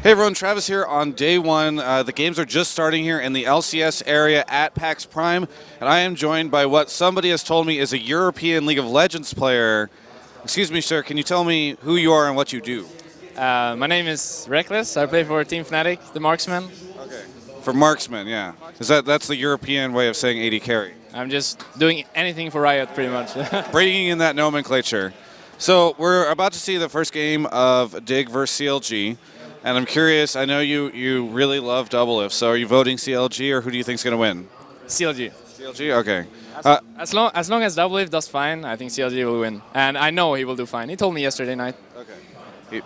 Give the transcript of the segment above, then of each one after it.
Hey everyone, Travis here on day one. The games are just starting here in the LCS area at PAX Prime, and I am joined by what somebody has told me is a European League of Legends player. Excuse me, sir, can you tell me who you are and what you do? My name is Rekkles. I play for Team fNatic, the marksman. Okay. For marksman, yeah. That's the European way of saying AD carry. I'm just doing anything for Riot, pretty much. Bringing in that nomenclature. So we're about to see the first game of Dig versus CLG. And I'm curious, I know you really love Double If, so are you voting CLG or who do you think is going to win? CLG. CLG? Okay. As long as Double If does fine, I think CLG will win. And I know he will do fine. He told me yesterday night. Okay.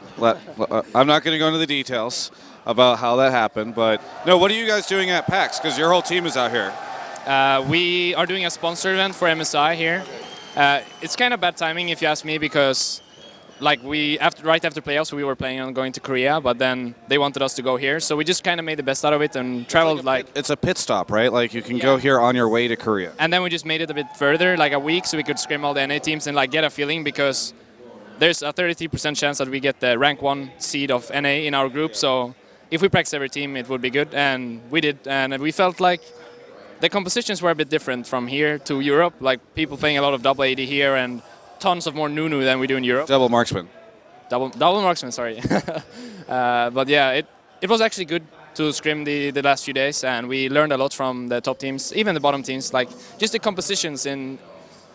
I'm not going to go into the details about how that happened, but no, what are you guys doing at PAX? Because your whole team is out here. We are doing a sponsor event for MSI here. It's kind of bad timing if you ask me because right after playoffs, we were planning on going to Korea, but then they wanted us to go here, so we just kind of made the best out of it and traveled It's a pit stop, right? Like you can go here on your way to Korea. And then we just made it a bit further, like a week, so we could scrim all the NA teams and like get a feeling because there's a 33% chance that we get the rank 1 seed of NA in our group. So if we practice every team, it would be good, and we did, and we felt like the compositions were a bit different from here to Europe. Like people playing a lot of double AD here and tons of more Nunu than we do in Europe. Double marksman. Double marksman, sorry. But yeah, it was actually good to scrim the last few days, and we learned a lot from the top teams, even the bottom teams. Like just the compositions in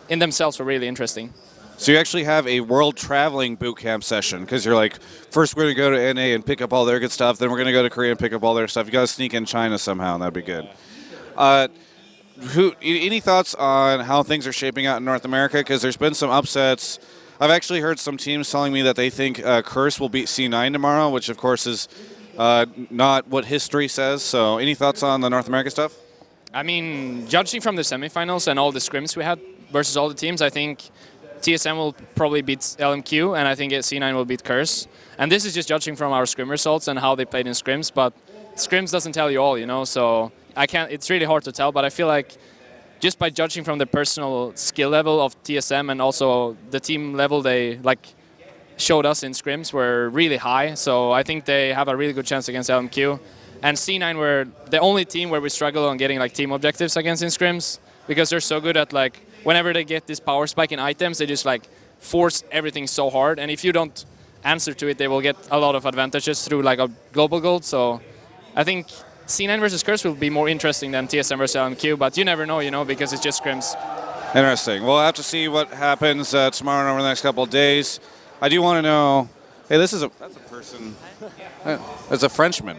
themselves were really interesting. So you actually have a world traveling boot camp session because you're like, first we're going to go to NA and pick up all their good stuff, then we're going to go to Korea and pick up all their stuff. You got to sneak in China somehow, and that'd be good. Any thoughts on how things are shaping out in North America? Because there's been some upsets. I've actually heard some teams telling me that they think Curse will beat C9 tomorrow, which of course is not what history says. So any thoughts on the North America stuff? I mean, judging from the semifinals and all the scrims we had versus all the teams, I think TSM will probably beat LMQ, and I think C9 will beat Curse. And this is just judging from our scrim results and how they played in scrims, but scrims doesn't tell you all, you know, so it's really hard to tell, but I feel like just by judging from the personal skill level of TSM and also the team level they showed us in scrims were really high, so I think they have a really good chance against LMQ. And C9 were the only team where we struggle on getting like team objectives against in scrims because they're so good at like whenever they get this power spike in items, they just like force everything so hard, and if you don't answer to it, they will get a lot of advantages through like a global gold. So I think C9 versus Curse will be more interesting than TSM versus LMQ, but you never know, you know, because it's just scrims. Interesting. We'll have to see what happens tomorrow and over the next couple of days. I do want to know, hey, that's a person. That's a Frenchman.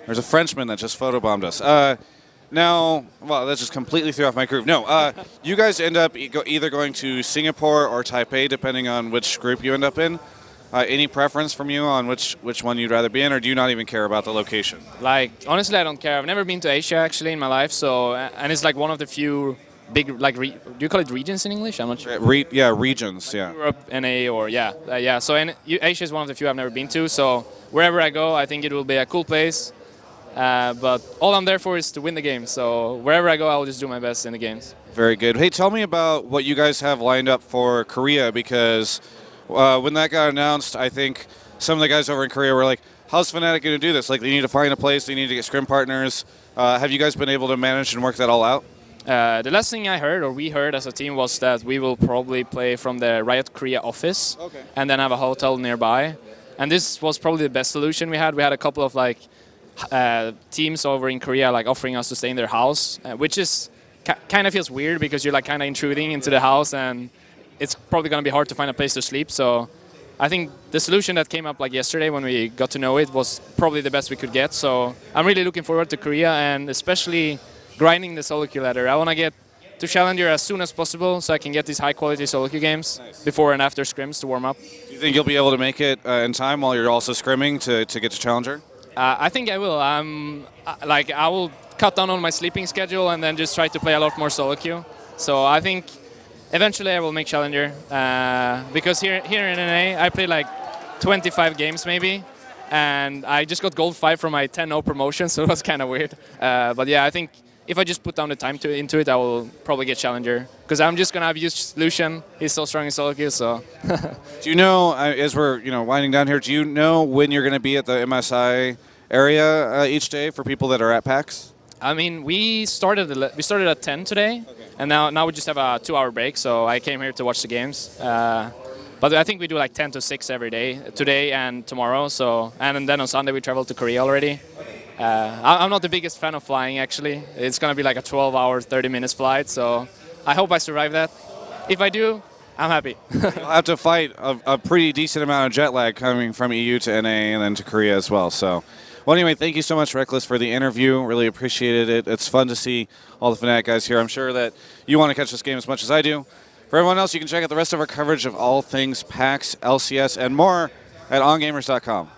There's a Frenchman that just photobombed us. Now, well, that just completely threw off my groove. No, you guys end up either going to Singapore or Taipei, depending on which group you end up in. Any preference from you on which one you'd rather be in, or do you not even care about the location? Like, honestly, I don't care. I've never been to Asia, actually, in my life, so, and it's like one of the few big, like, do you call it regions in English? I'm not sure. Yeah, regions, yeah. Europe, NA, or, yeah. So Asia is one of the few I've never been to, so wherever I go, I think it will be a cool place. But all I'm there for is to win the game, so wherever I go, I will just do my best in the games. Very good. Hey, tell me about what you guys have lined up for Korea, because when that got announced, I think some of the guys over in Korea were like, how's fNatic going to do this? Like, they need to find a place, they need to get scrim partners. Have you guys been able to manage and work that all out? The last thing I heard, or we heard as a team, was that we will probably play from the Riot Korea office, and then have a hotel nearby. And this was probably the best solution we had. We had a couple of like teams over in Korea like offering us to stay in their house, which is kind of feels weird because you're like kind of intruding into the house, and it's probably going to be hard to find a place to sleep. So I think the solution that came up like yesterday when we got to know it was probably the best we could get. So I'm really looking forward to Korea, and especially grinding the solo queue ladder. I want to get to Challenger as soon as possible so I can get these high quality solo queue games before and after scrims to warm up. Do you think you'll be able to make it in time while you're also scrimming to get to Challenger? I think I will. I will cut down on my sleeping schedule and then just try to play a lot more solo queue. So I think eventually I will make Challenger, because here in NA I played like 25 games maybe, and I just got gold 5 from my 10-0 promotion, so it was kind of weird. But yeah, I think if I just put down the time into it, I will probably get Challenger, because I'm just gonna have used Lucian. He's so strong in solo queue, so. Do you know, as we're winding down here, do you know when you're going to be at the MSI area each day for people that are at PAX? I mean, we started at 10 today, and now we just have a 2-hour break. So I came here to watch the games. But I think we do like 10 to 6 every day, today and tomorrow. So and then on Sunday we travel to Korea already. I'm not the biggest fan of flying, actually. It's going to be like a 12-hour, 30-minute flight. So I hope I survive that. If I do, I'm happy. You'll have to fight a pretty decent amount of jet lag coming from EU to NA and then to Korea as well. So, well, anyway, thank you so much, Rekkles, for the interview. Really appreciated it. It's fun to see all the fNatic guys here. I'm sure that you want to catch this game as much as I do. For everyone else, you can check out the rest of our coverage of all things PAX, LCS, and more at ongamers.com.